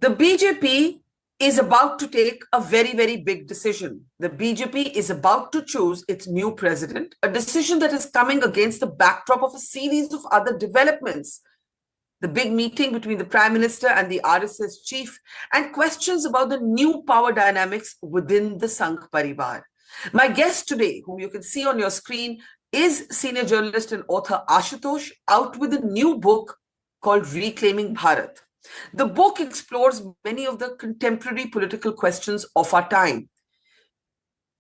The BJP is about to take a very, very big decision. The BJP is about to choose its new president, a decision that is coming against the backdrop of a series of other developments. The big meeting between the Prime Minister and the RSS chief, and questions about the new power dynamics within the Sangh Parivar. My guest today, whom you can see on your screen, is senior journalist and author Ashutosh, out with a new book called Reclaiming Bharat. The book explores many of the contemporary political questions of our time.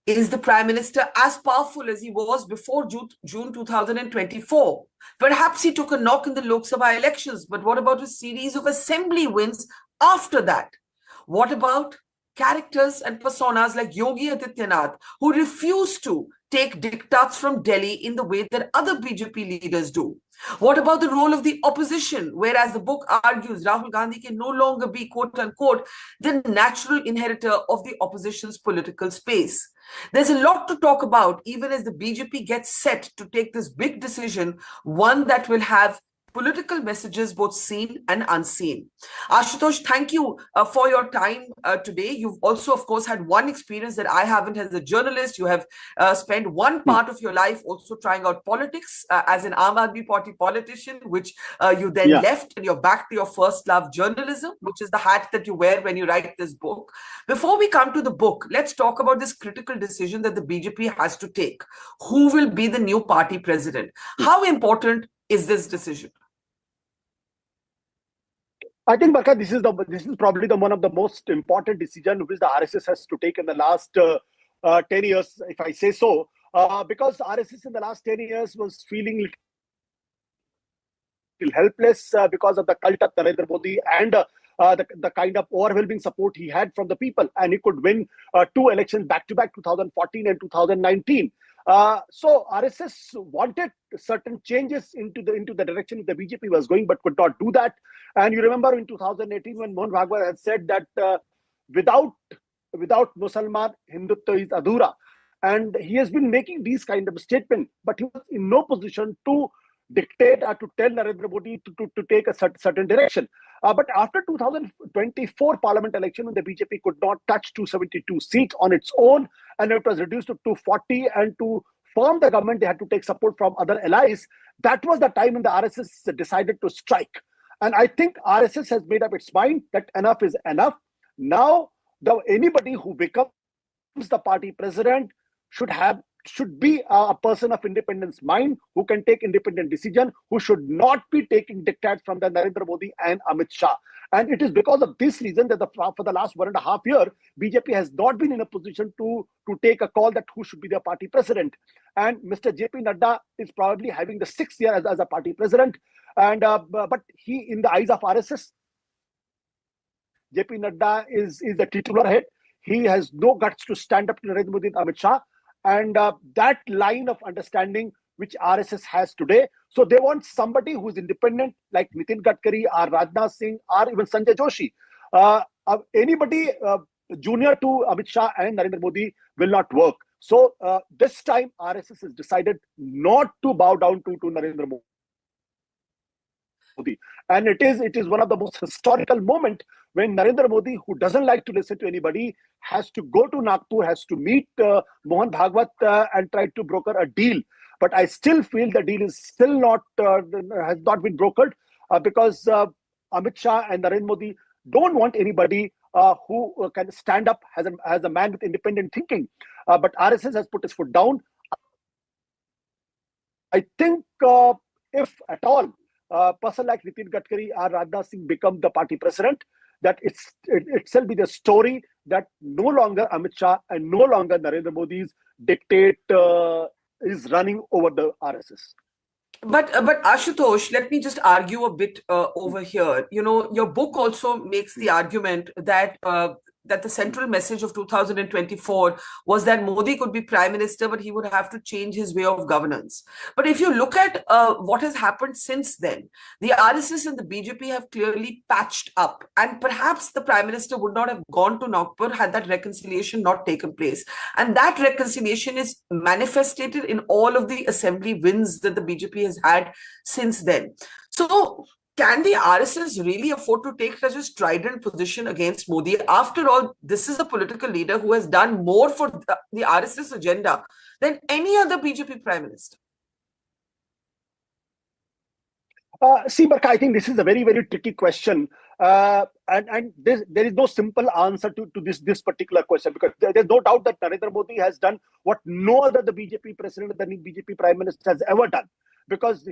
Is the Prime Minister as powerful as he was before June 2024? Perhaps he took a knock in the Lok Sabha elections, but what about a series of assembly wins after that? What about characters and personas like Yogi Adityanath, who refuse to take diktats from Delhi in the way that other BJP leaders do? What about the role of the opposition, whereas the book argues Rahul Gandhi can no longer be, quote unquote, the natural inheritor of the opposition's political space? There's a lot to talk about, even as the BJP gets set to take this big decision, one that will have political messages both seen and unseen. Ashutosh, thank you for your time today. You've also, of course, had one experience that I haven't as a journalist. You have spent one part of your life also trying out politics as an Aam Aadmi Party politician, which you then left, and you're back to your first love, journalism, which is the hat that you wear when you write this book. Before we come to the book, let's talk about this critical decision that the BJP has to take. Who will be the new party president? How important is this decision? I think, Barkha, this is probably one of the most important decisions which the RSS has to take in the last 10 years, if I say so, because RSS in the last 10 years was feeling helpless because of the cult of Narendra Modi and the kind of overwhelming support he had from the people, and he could win two elections back-to-back, 2014 and 2019. So RSS wanted certain changes into the direction the BJP was going, but could not do that. And you remember in 2018 when Mohan Bhagwat had said that without Musalman, Hindutva is adhura. And he has been making these kind of statements, but he was in no position to dictate or to tell Narendra Modi to take a certain direction. But after 2024 parliament election, when the BJP could not touch 272 seats on its own, and it was reduced to 240, and to form the government, they had to take support from other allies. That was the time when the RSS decided to strike. And I think RSS has made up its mind that enough is enough. Now, anybody who becomes the party president should be a person of independence mind, who can take independent decision, who should not be taking diktats from the Narendra Modi and Amit Shah. And it is because of this reason that for the last 1.5 years, BJP has not been in a position to take a call that who should be the party president. And Mr. JP Nadda is probably having the 6th year as a party president. And but he, in the eyes of RSS, JP Nadda is the titular head. He has no guts to stand up to Narendra Modi and Amit Shah. And that line of understanding which RSS has today. So they want somebody who is independent, like Nitin Gadkari or Rajnath Singh or even Sanjay Joshi. Anybody junior to Amit Shah and Narendra Modi will not work. So this time RSS has decided not to bow down to Narendra Modi. And it is one of the most historical moments when Narendra Modi, who doesn't like to listen to anybody, has to go to Nagpur, has to meet Mohan Bhagwat and try to broker a deal. But I still feel the deal is still has not been brokered because Amit Shah and Narendra Modi don't want anybody who can stand up as a man with independent thinking. But RSS has put its foot down. I think if at all, a person like Nitin Gadkari or Rajnath Singh become the party president, that itself be the story that no longer Amit Shah and no longer Narendra Modi's dictate is running over the RSS. But Ashutosh, let me just argue a bit over here. You know, your book also makes the argument that that the central message of 2024 was that Modi could be prime minister, but he would have to change his way of governance. But if you look at what has happened since then, the RSS and the BJP have clearly patched up, and perhaps the prime minister would not have gone to Nagpur had that reconciliation not taken place. And that reconciliation is manifested in all of the assembly wins that the BJP has had since then. So can the RSS really afford to take such a strident position against Modi? After all, this is a political leader who has done more for the RSS agenda than any other BJP prime minister. See, Barkha, I think this is a very, very tricky question. And there is no simple answer to this particular question, because there's no doubt that Narendra Modi has done what no other the BJP president, the BJP prime minister has ever done. Because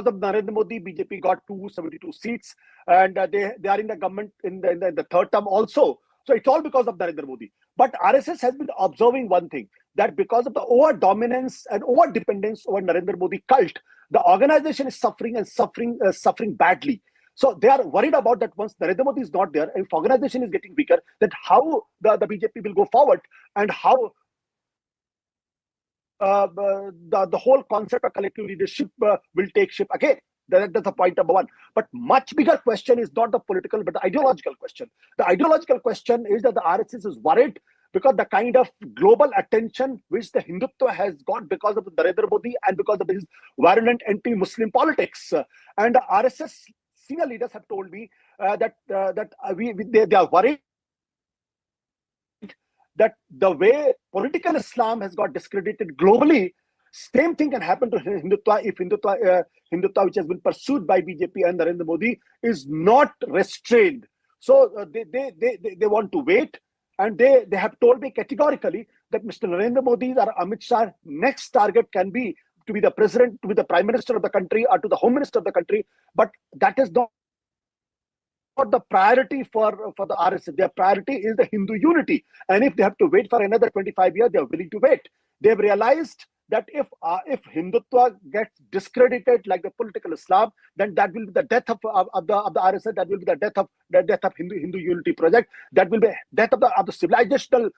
of Narendra Modi, BJP got 272 seats, and they are in the government in the third term also. So it's all because of Narendra Modi. But RSS has been observing one thing, that because of the over-dominance and over-dependence over Narendra Modi cult, the organization is suffering and suffering badly. So they are worried about that once Narendra Modi is not there, if organization is getting weaker, that how the BJP will go forward, and how the whole concept of collective leadership will take shape again. That's the point number one. But much bigger question is not the political, but the ideological question. The ideological question is that the RSS is worried because the kind of global attention which the Hindutva has got because of Narendra Modi and because of his virulent anti-Muslim politics. And the RSS senior leaders have told me that they are worried that the way political Islam has got discredited globally, same thing can happen to Hindutva if Hindutva, which has been pursued by BJP and Narendra Modi, is not restrained. So they want to wait, and they have told me categorically that Mr. Narendra Modi or Amit Shah next target can be to be the president, to be the prime minister of the country, or to the home minister of the country, but that is not the priority for the RSS. Their priority is the Hindu unity, and if they have to wait for another 25 years, they are willing to wait. They've realized that if Hindutva gets discredited like the political Islam, then that will be the death of the RSS. That will be the death of Hindu unity project. That will be death of the civilizational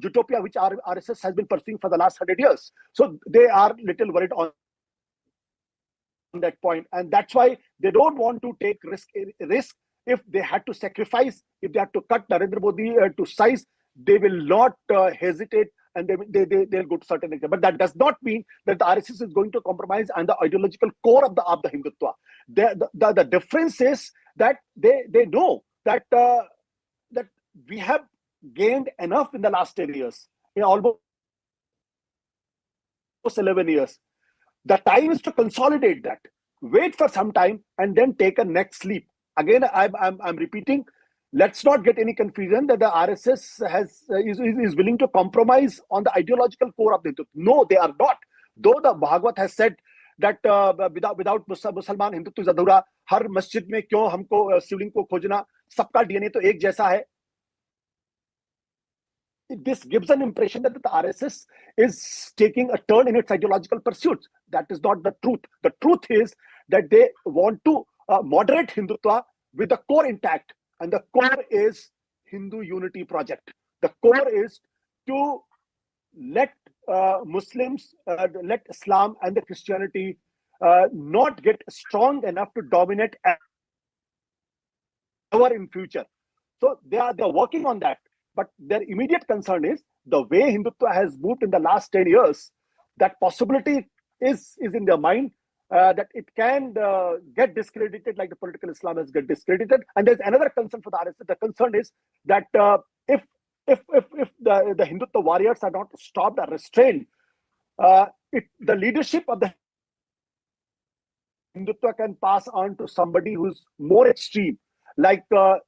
utopia which RSS has been pursuing for the last 100 years. So they are little worried on that point, and that's why they don't want to take risk. If they had to sacrifice, if they had to cut Narendra Modi to size, they will not hesitate, and they'll go to certain extent. But that does not mean that the RSS is going to compromise on the ideological core of the Hindutva. The difference is that they know that that we have gained enough in the last 10 years, in almost 11 years. The time is to consolidate that, wait for some time, and then take a next leap. Again, I'm repeating, let's not get any confusion that the RSS is willing to compromise on the ideological core of the Hindutva. No, they are not. Though the Bhagavad has said that without Musalman, Hindutva is adhura, har masjid mein kyon humko shivling ko khojna, sabka DNA to ek jaisa hai. This gives an impression that the RSS is taking a turn in its ideological pursuits. That is not the truth. The truth is that they want to moderate Hindutva with the core intact, and the core is Hindu unity project. The core is to let Muslims, let Islam and the Christianity not get strong enough to dominate ever in future. So they are working on that. But their immediate concern is the way Hindutva has moved in the last 10 years, that possibility is in their mind that it can get discredited like the political Islam has get discredited. And there's another concern for the RSS. The concern is that if the Hindutva warriors are not stopped or restrained, the leadership of the Hindutva can pass on to somebody who's more extreme. Like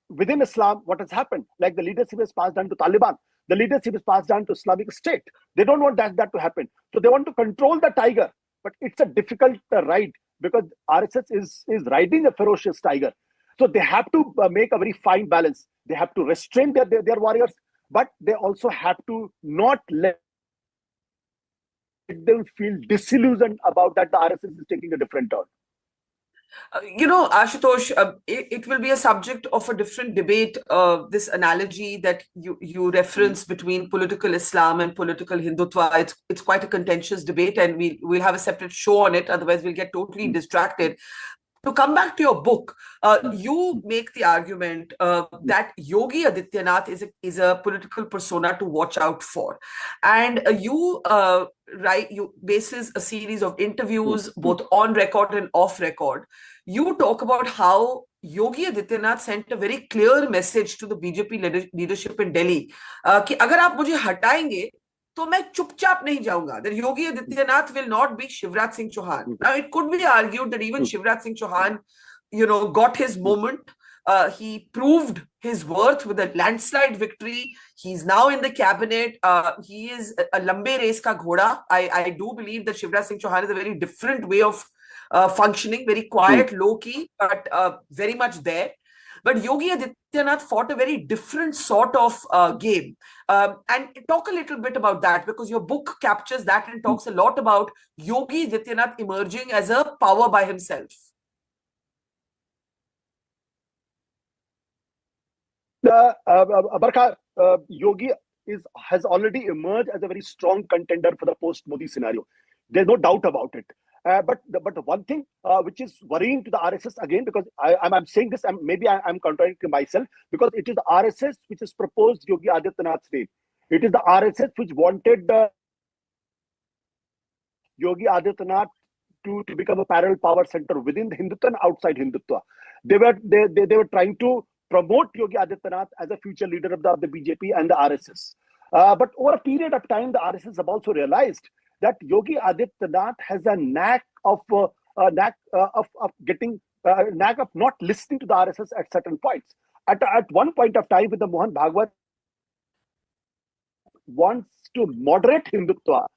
within Islam, what has happened? Like the leadership is passed down to Taliban. The leadership is passed down to Islamic State. They don't want that to happen. So they want to control the tiger. But it's a difficult ride, because RSS is riding a ferocious tiger. So they have to make a very fine balance. They have to restrain their warriors, but they also have to not let them feel disillusioned about that the RSS is taking a different turn. Ashutosh, it will be a subject of a different debate, this analogy that you reference between political Islam and political Hindutva. It's quite a contentious debate, and we'll have a separate show on it. Otherwise, we'll get totally distracted. to come back to your book, you make the argument that Yogi Adityanath is a political persona to watch out for, and you bases a series of interviews both on record and off record. You talk about how Yogi Adityanath sent a very clear message to the BJP leadership in Delhi कि अगर आप मुझे हटाएंगे तो मैं चुपचाप नहीं जाऊंगा. That Yogi Adityanath will not be Shivraj Singh Chauhan. Now, it could be argued that even Shivraj Singh Chauhan, got his moment. He proved his worth with a landslide victory. He's now in the cabinet. He is a lambe race ka ghoda. I do believe that Shivraj Singh Chauhan is a very different way of functioning, very quiet, low-key, but very much there. But Yogi Adityanath fought a very different sort of game. And talk a little bit about that, because your book captures that and talks a lot about Yogi Adityanath emerging as a power by himself. Barkha, Yogi has already emerged as a very strong contender for the post-Modi scenario. There's no doubt about it. But one thing which is worrying to the RSS again, because I'm saying this, maybe I'm contradicting myself, because it is the RSS which has proposed Yogi Adityanath's name. It is the RSS which wanted Yogi Adityanath to become a parallel power center within the Hindutva and outside Hindutva. They were trying to promote Yogi Adityanath as a future leader of the BJP and the RSS. But over a period of time, the RSS have also realized that Yogi Adityanath has a knack of not listening to the RSS at certain points. At one point of time, with the Mohan Bhagwat wants to moderate Hindutva.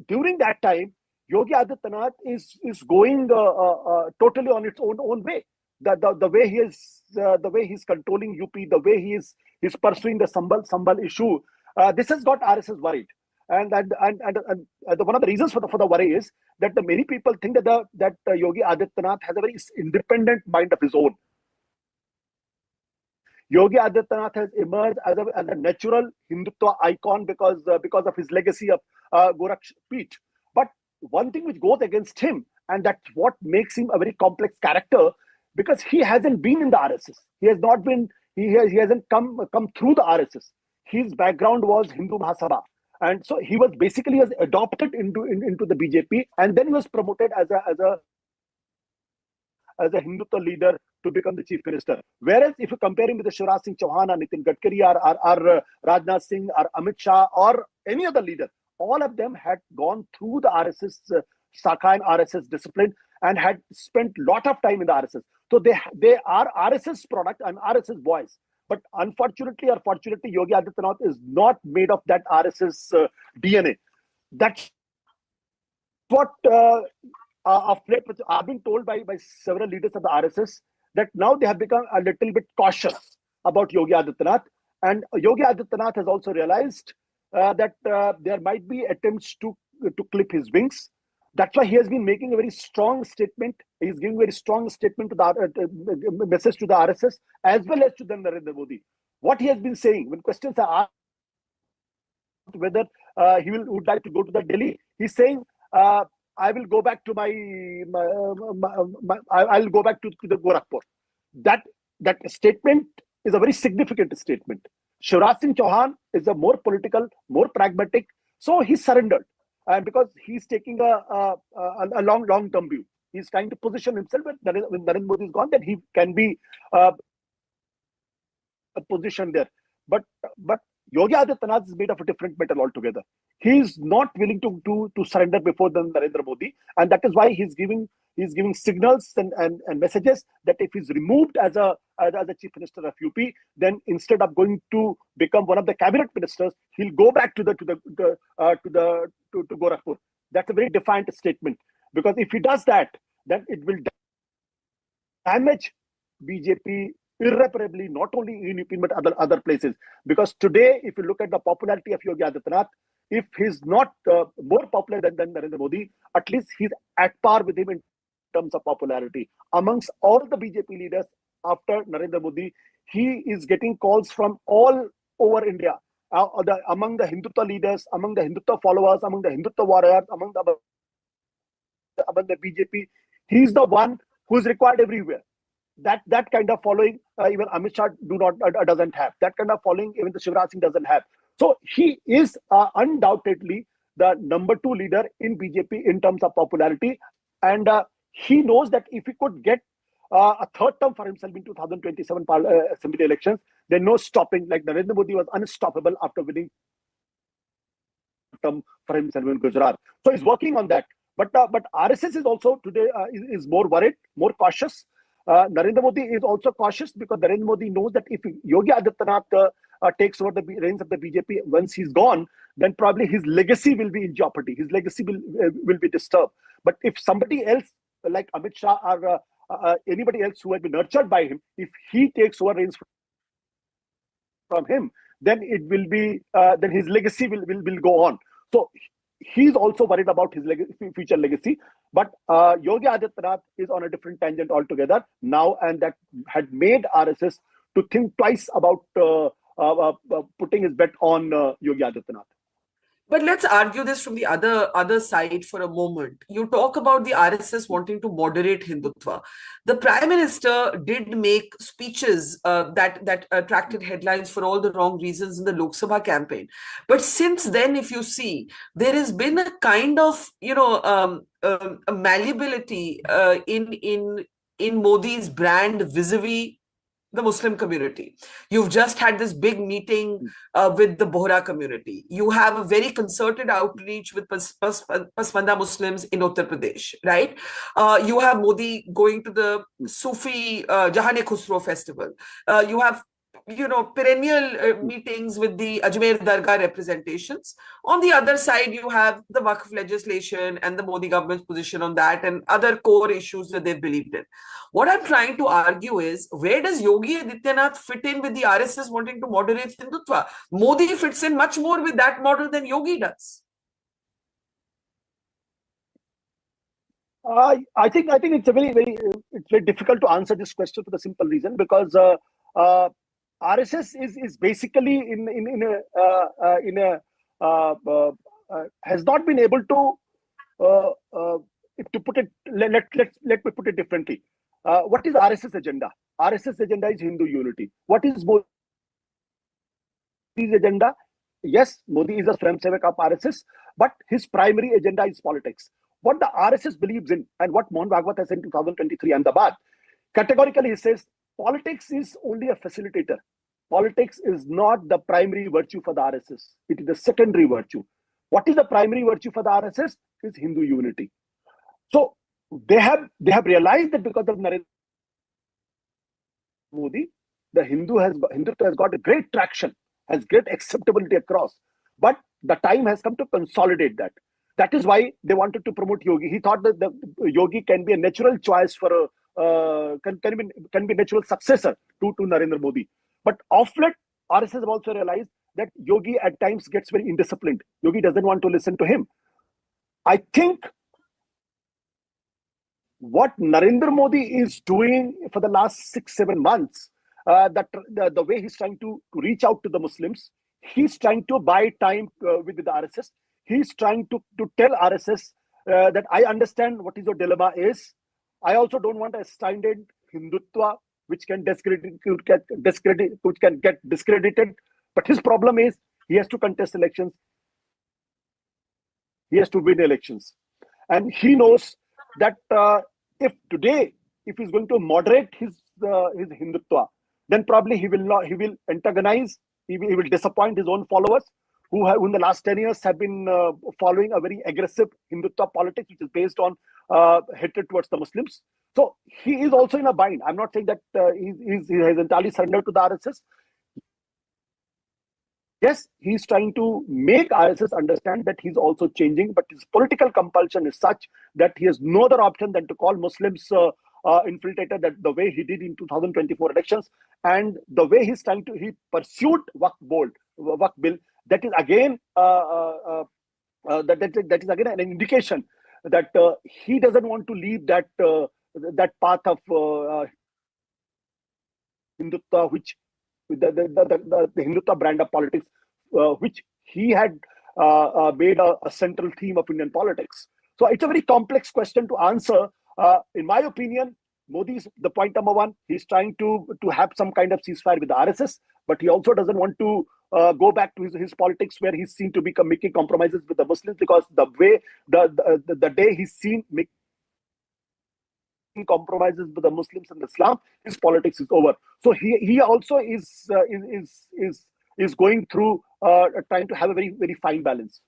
During that time, Yogi Adityanath is going totally on its own way. The way he's controlling UP, the way he's pursuing the Sambal issue, this has got RSS worried. And one of the reasons for the worry is that the many people think that Yogi Adityanath has a very independent mind of his own. Yogi Adityanath has emerged as a natural Hindutva icon because of his legacy of Gorakshpit. But one thing which goes against him, and that's what makes him a very complex character, because he hasn't been in the RSS. He has not been. He hasn't come through the RSS. His background was Hindu Mahasabha. And so he was adopted into the BJP, and then he was promoted as a Hindutva leader to become the chief minister. Whereas if you compare him with the Shivraj Singh Chauhan or Nitin Gadkari or Rajnath Singh or Amit Shah or any other leader, all of them had gone through the RSS Sakha and RSS discipline and had spent a lot of time in the RSS. So they are RSS product and RSS boys. But unfortunately or fortunately, Yogi Adityanath is not made of that RSS DNA. That's what I've been told by several leaders of the RSS, that now they have become a little bit cautious about Yogi Adityanath. And Yogi Adityanath has also realized that there might be attempts to clip his wings. That's why he has been making a very strong statement. He's giving a very strong statement to the message to the RSS as well as to the Narendra Modi. What he has been saying, when questions are asked whether he would like to go to the Delhi, he's saying, I will go back to I'll go back to the Gorakhpur. That statement is a very significant statement. Shivraj Singh Chauhan is a more political, more pragmatic, so he surrendered. And because he's taking a long-term view, he's trying to position himself. When Narendra Modi is gone, then he can be positioned there. But Yogi Adityanath is made of a different metal altogether. He is not willing to surrender before the Narendra Modi, and that is why he's giving signals and messages that if he's removed as a chief minister of UP, then instead of going to become one of the cabinet ministers, he'll go back to Gorakhpur. That's a very defiant statement, because if he does that, then it will damage BJP irreparably, not only in UP but other places. Because today, if you look at the popularity of Yogi Adityanath, if he's not more popular than Narendra Modi, at least he's at par with him in terms of popularity. Amongst all the BJP leaders after Narendra Modi, he is getting calls from all over India. Among the Hindutva leaders, among the Hindutva followers, among the Hindutva warriors, among the BJP, He's the one who's required everywhere. That kind of following, even Amit Shah doesn't have. That kind of following, even the Shivraj Singh doesn't have. So he is undoubtedly the number 2 leader in BJP in terms of popularity, and he knows that if he could get a third term for himself in 2027 assembly elections, there's no stopping. Like Narendra Modi was unstoppable after winning term for himself in Gujarat. So he's working on that. But RSS is also today is more worried, more cautious. Narendra Modi is also cautious because Narendra Modi knows that if Yogi Adityanath takes over the reins of the BJP once he's gone, then probably his legacy will be in jeopardy. His legacy will be disturbed. But if somebody else like Amit Shah or anybody else who had been nurtured by him, if he takes over reins from him, then it will be then his legacy will go on. So he's also worried about his future legacy. But Yogi Adityanath is on a different tangent altogether now, and that had made RSS to think twice about putting his bet on Yogi Adityanath. But let's argue this from the other side for a moment. You talk about the RSS wanting to moderate Hindutva. The Prime Minister did make speeches that attracted headlines for all the wrong reasons in the Lok Sabha campaign. But since then, if you see, there has been a kind of a malleability in Modi's brand vis-a-vis the Muslim community. You've just had this big meeting with the Bohra community. You have a very concerted outreach with Pasmanda Muslims in Uttar Pradesh, right? You have Modi going to the Sufi Jahan-e-Khusro festival. You have perennial meetings with the Ajmer Dargah representations. On the other side, you have the Waqf legislation and the Modi government's position on that and other core issues that they've believed in. What I'm trying to argue is, where does Yogi Adityanath fit in with the RSS wanting to moderate Hindutva? Modi fits in much more with that model than Yogi does. I think it's very difficult to answer this question for the simple reason because RSS is basically has not been able to put it. Let me put it differently. What is RSS agenda? RSS agenda is Hindu unity. What is Modi's agenda? Yes, Modi is a Swayamsevak of RSS, but his primary agenda is politics. What the RSS believes in and what Mohan Bhagwat has said in 2023 Ahmedabad, categorically he says politics is only a facilitator. Politics is not the primary virtue for the RSS. It is the secondary virtue. What is the primary virtue for the RSS? Is Hindu unity. So they have realized that because of Narendra Modi, the Hindutva has got a great traction, has great acceptability across. But the time has come to consolidate that. That is why they wanted to promote Yogi. He thought that the Yogi can be a natural choice for can be natural successor to Narendra Modi. But of late, RSS have also realized that Yogi at times gets very indisciplined. Yogi doesn't want to listen to him. I think what Narendra Modi is doing for the last 6-7 months, the way he's trying to reach out to the Muslims, he's trying to buy time with the RSS. He's trying to tell RSS that I understand what is your dilemma is. I also don't want a standard Hindutva which can get discredited. But his problem is he has to contest elections. He has to win elections. And he knows that if he's going to moderate his Hindutva, then probably he will antagonize, he will disappoint his own followers who in the last 10 years have been following a very aggressive Hindutva politics, which is based on hatred towards the Muslims. So he is also in a bind. I'm not saying that he has entirely surrendered to the RSS. Yes, he's trying to make RSS understand that he's also changing, but his political compulsion is such that he has no other option than to call Muslims infiltrated, that the way he did in 2024 elections, and the way he pursued Waqf bill. That is again that is again an indication that he doesn't want to leave that path of Hindutva, which the Hindutva brand of politics, which he had made a central theme of Indian politics. So it's a very complex question to answer. In my opinion, Modi's the point number one. He's trying to have some kind of ceasefire with the RSS, but he also doesn't want to go back to his politics where he's seen to be making compromises with the Muslims, because the way the day he's seen making compromises with the Muslims and Islam, his politics is over. So he also is going through trying to have a very fine balance.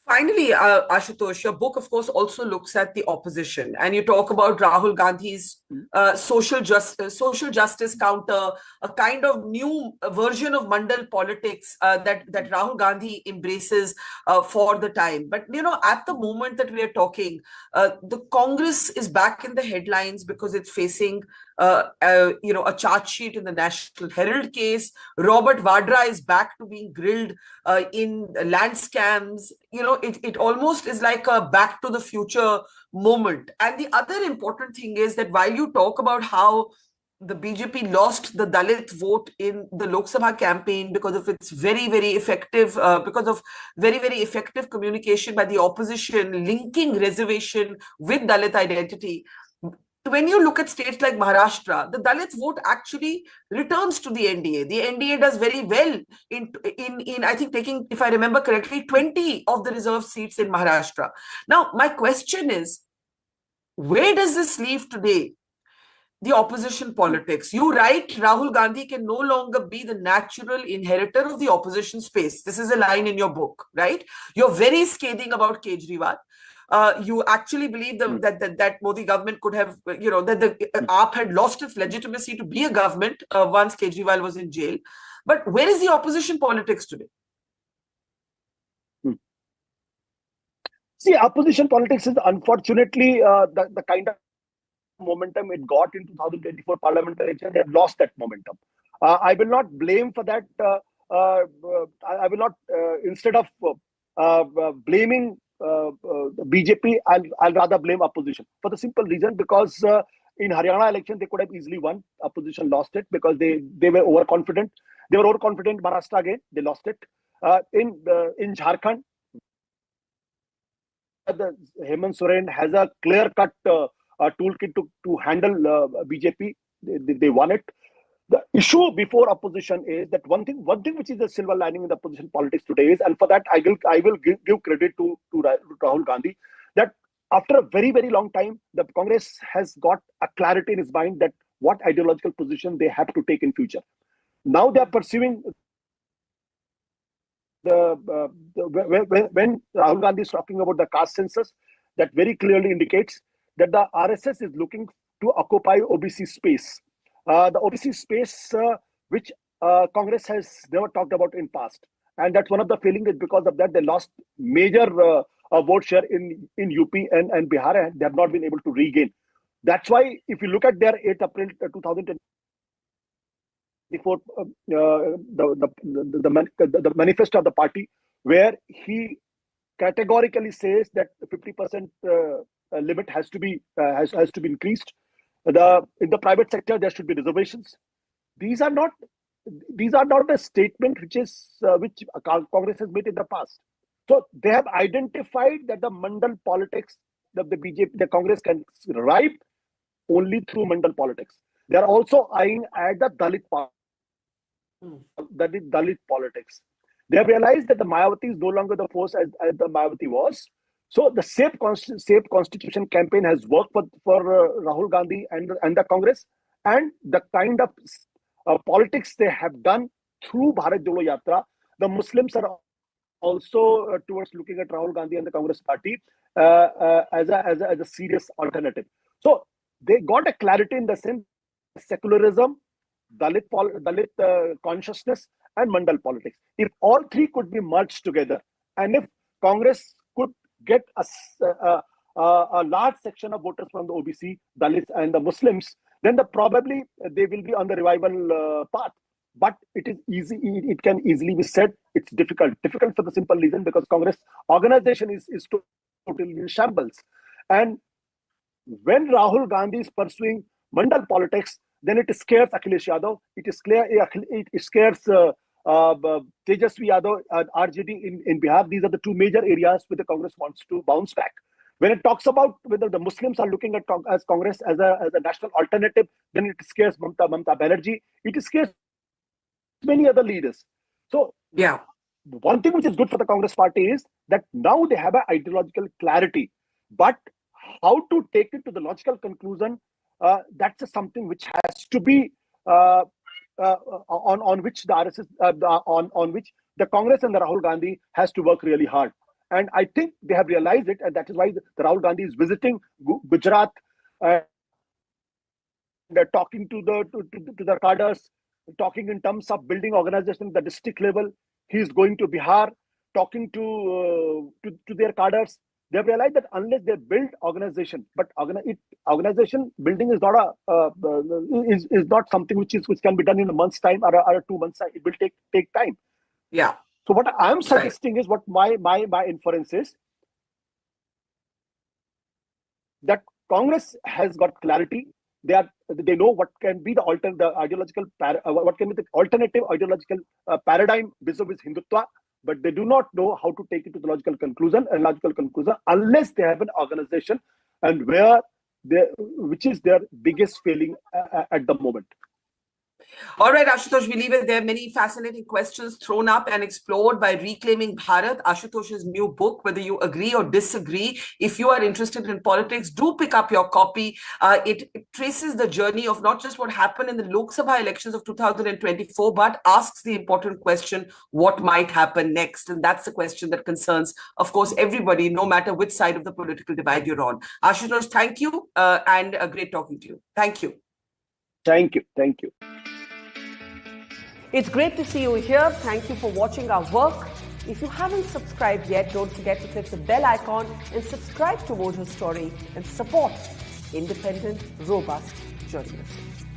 Finally, Ashutosh, your book, of course, also looks at the opposition, and you talk about Rahul Gandhi's social justice counter, a kind of new version of Mandal politics that Rahul Gandhi embraces for the time. But at the moment that we are talking, the Congress is back in the headlines because it's facing a charge sheet in the National Herald case. Robert Vadra is back to being grilled in land scams. It almost is like a back to the future moment. And the other important thing is that while you talk about how the BJP lost the Dalit vote in the Lok Sabha campaign because of its very effective communication by the opposition linking reservation with Dalit identity, when you look at states like Maharashtra, the Dalit vote actually returns to the NDA. The NDA does very well in I think taking, if I remember correctly, 20 of the reserved seats in Maharashtra. Now, my question is, where does this leave today the opposition politics? You write Rahul Gandhi can no longer be the natural inheritor of the opposition space. This is a line in your book, right? You're very scathing about Kejriwal. You actually believe that Modi government could have, that the AAP had lost its legitimacy to be a government once Kejriwal was in jail. But where is the opposition politics today? See, opposition politics is unfortunately the kind of momentum it got in 2024 parliamentary election. They have lost that momentum. I will not blame for that. I will not, instead of blaming BJP, I'll rather blame opposition for the simple reason because in Haryana election they could have easily won. Opposition lost it because they were overconfident. They were overconfident. Maharashtra again, they lost it. In Jharkhand, the Hemant Soren has a clear-cut toolkit to handle BJP. They won it. The issue before opposition is that one thing which is a silver lining in the opposition politics today is, and for that I will give credit to Rahul Gandhi, that after a very long time, the Congress has got a clarity in its mind that what ideological position they have to take in future. Now they are pursuing when Rahul Gandhi is talking about the caste census, that very clearly indicates that the RSS is looking to occupy OBC space. The OBC space which Congress has never talked about in past, and that's one of the failings. Is because of that they lost major vote share in UP and Bihar, and they have not been able to regain. That's why if you look at their 8th April 2024 the manifesto of the party, where he categorically says that 50% limit has to be increased. In the private sector there should be reservations. These are not a statement which Congress has made in the past. So they have identified that the Mandal politics that the BJP, the Congress can survive only through Mandal politics. They are also eyeing at the Dalit politics. They have realized that the Mayawati is no longer the force as the Mayawati was. So the Safe Constitution campaign has worked for Rahul Gandhi and the Congress, and the kind of politics they have done through Bharat Jodo Yatra. The Muslims are also towards looking at Rahul Gandhi and the Congress party as a serious alternative. So they got a clarity in the sense secularism, Dalit consciousness, and Mandal politics. If all three could be merged together, and if Congress could get a large section of voters from the OBC, Dalits, and the Muslims, then probably they will be on the revival path. But it is easy. It can easily be said. It's difficult. Difficult for the simple reason because Congress organization is totally in shambles. And when Rahul Gandhi is pursuing Mandal politics, then it scares Akhilesh Yadav. It scares Tejasvi Yadav and RJD in Bihar. These are the two major areas where the Congress wants to bounce back. When it talks about whether the Muslims are looking at as Congress as a national alternative, then it scares Mamta Banerjee. It scares many other leaders. So yeah, one thing which is good for the Congress party is that now they have an ideological clarity. But how to take it to the logical conclusion, that's just something which has to be on which the RSS, on which the Congress and the Rahul Gandhi has to work really hard. And I think they have realized it, and that is why the Rahul Gandhi is visiting Gujarat, talking to the cadres, talking in terms of building organization at the district level. He is going to Bihar, talking to their cadres. They have realized that unless they build organization, but organization building is not is not something which can be done in a month's time or a 2 months time. It will take time. Yeah. So what I am suggesting is, what my inference is, that Congress has got clarity. They know what can be the alternative ideological paradigm vis-a-vis Hindutva, but they do not know how to take it to the logical conclusion unless they have an organization, and which is their biggest failing at the moment. All right, Ashutosh, we leave it there. Many fascinating questions thrown up and explored by Reclaiming Bharat, Ashutosh's new book. Whether you agree or disagree, if you are interested in politics, do pick up your copy. It traces the journey of not just what happened in the Lok Sabha elections of 2024, but asks the important question, what might happen next? And that's the question that concerns, of course, everybody, no matter which side of the political divide you're on. Ashutosh, thank you, and great talking to you. Thank you. Thank you. Thank you. It's great to see you here. Thank you for watching our work. If you haven't subscribed yet, don't forget to click the bell icon and subscribe to Mojo Story and support independent, robust journalism.